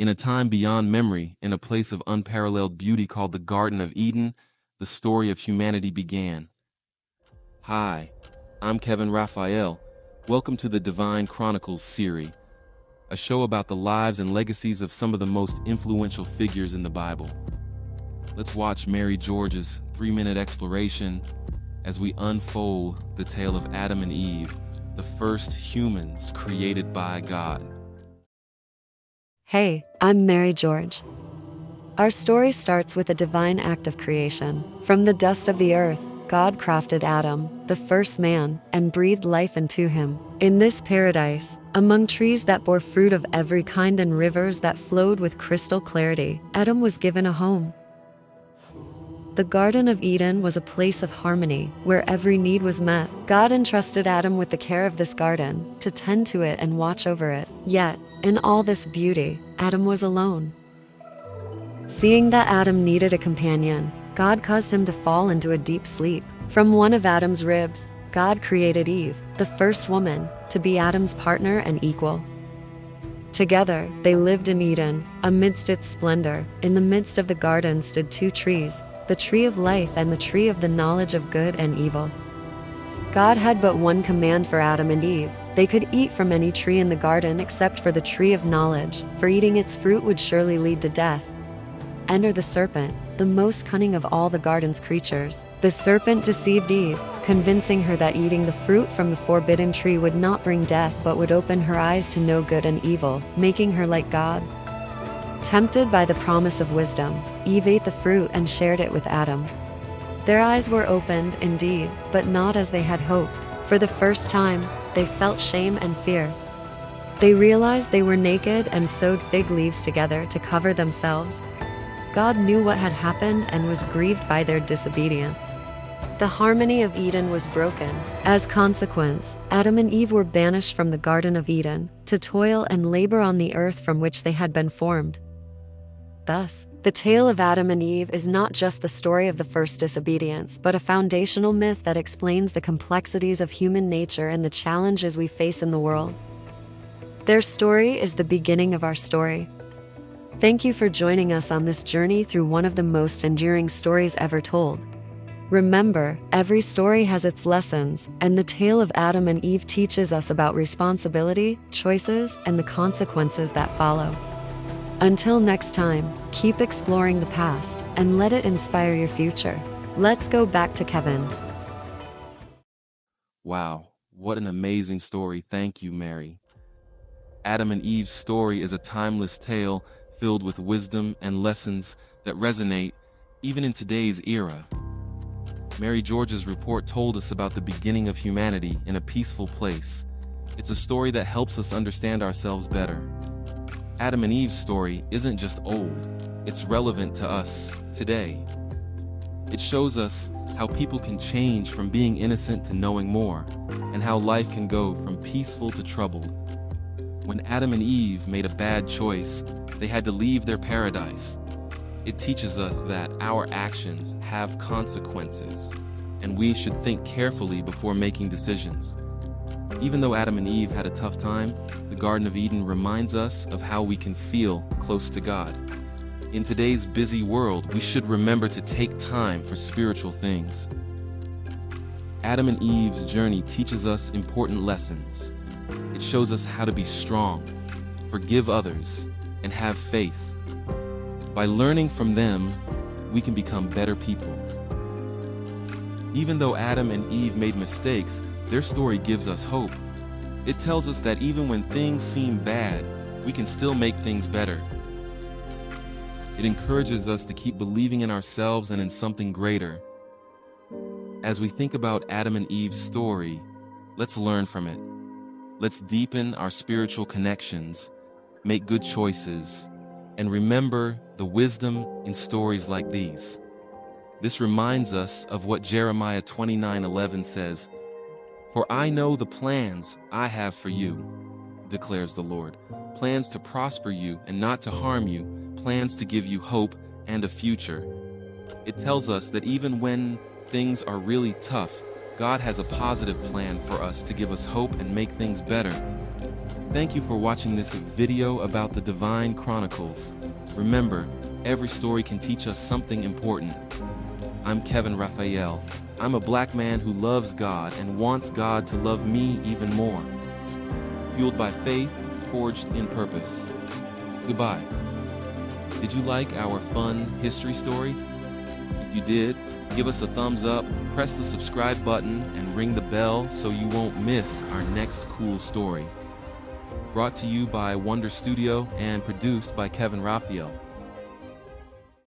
In a time beyond memory, in a place of unparalleled beauty called the Garden of Eden, the story of humanity began. Hi, I'm Kevin Raphael. Welcome to the Divine Chronicles series, a show about the lives and legacies of some of the most influential figures in the Bible. Let's watch Mary George's 3-minute exploration as we unfold the tale of Adam and Eve, the first humans created by God. Hey, I'm Mary George. Our story starts with a divine act of creation. From the dust of the earth, God crafted Adam, the first man, and breathed life into him. In this paradise, among trees that bore fruit of every kind and rivers that flowed with crystal clarity, Adam was given a home. The Garden of Eden was a place of harmony, where every need was met. God entrusted Adam with the care of this garden, to tend to it and watch over it. Yet, in all this beauty, Adam was alone. Seeing that Adam needed a companion, God caused him to fall into a deep sleep. From one of Adam's ribs, God created Eve, the first woman, to be Adam's partner and equal. Together, they lived in Eden, amidst its splendor. In the midst of the garden stood two trees, the tree of life and the tree of the knowledge of good and evil. God had but one command for Adam and Eve. They could eat from any tree in the garden except for the tree of knowledge, for eating its fruit would surely lead to death. Enter the serpent, the most cunning of all the garden's creatures. The serpent deceived Eve, convincing her that eating the fruit from the forbidden tree would not bring death but would open her eyes to know good and evil, making her like God. Tempted by the promise of wisdom, Eve ate the fruit and shared it with Adam. Their eyes were opened, indeed, but not as they had hoped. For the first time, they felt shame and fear. They realized they were naked and sewed fig leaves together to cover themselves. God knew what had happened and was grieved by their disobedience. The harmony of Eden was broken. As consequence, Adam and Eve were banished from the Garden of Eden, to toil and labor on the earth from which they had been formed. Thus, the tale of Adam and Eve is not just the story of the first disobedience, but a foundational myth that explains the complexities of human nature and the challenges we face in the world. Their story is the beginning of our story. Thank you for joining us on this journey through one of the most enduring stories ever told. Remember, every story has its lessons, and the tale of Adam and Eve teaches us about responsibility, choices, and the consequences that follow. Until next time, keep exploring the past and let it inspire your future. Let's go back to Kevin. Wow, what an amazing story. Thank you, Mary. Adam and Eve's story is a timeless tale filled with wisdom and lessons that resonate even in today's era. Mary George's report told us about the beginning of humanity in a peaceful place. It's a story that helps us understand ourselves better. Adam and Eve's story isn't just old, it's relevant to us today. It shows us how people can change from being innocent to knowing more, and how life can go from peaceful to troubled. When Adam and Eve made a bad choice, they had to leave their paradise. It teaches us that our actions have consequences, and we should think carefully before making decisions. Even though Adam and Eve had a tough time, the Garden of Eden reminds us of how we can feel close to God. In today's busy world, we should remember to take time for spiritual things. Adam and Eve's journey teaches us important lessons. It shows us how to be strong, forgive others, and have faith. By learning from them, we can become better people. Even though Adam and Eve made mistakes, their story gives us hope. It tells us that even when things seem bad, we can still make things better. It encourages us to keep believing in ourselves and in something greater. As we think about Adam and Eve's story, let's learn from it. Let's deepen our spiritual connections, make good choices, and remember the wisdom in stories like these. This reminds us of what Jeremiah 29:11 says, "For I know the plans I have for you, declares the Lord, plans to prosper you and not to harm you, plans to give you hope and a future." It tells us that even when things are really tough, God has a positive plan for us to give us hope and make things better. Thank you for watching this video about the Divine Chronicles. Remember, every story can teach us something important. I'm Kevin Raphael. I'm a black man who loves God and wants God to love me even more. Fueled by faith, forged in purpose. Goodbye. Did you like our fun history story? If you did, give us a thumbs up, press the subscribe button, and ring the bell so you won't miss our next cool story. Brought to you by Wonder Studio and produced by Kevin Raphael.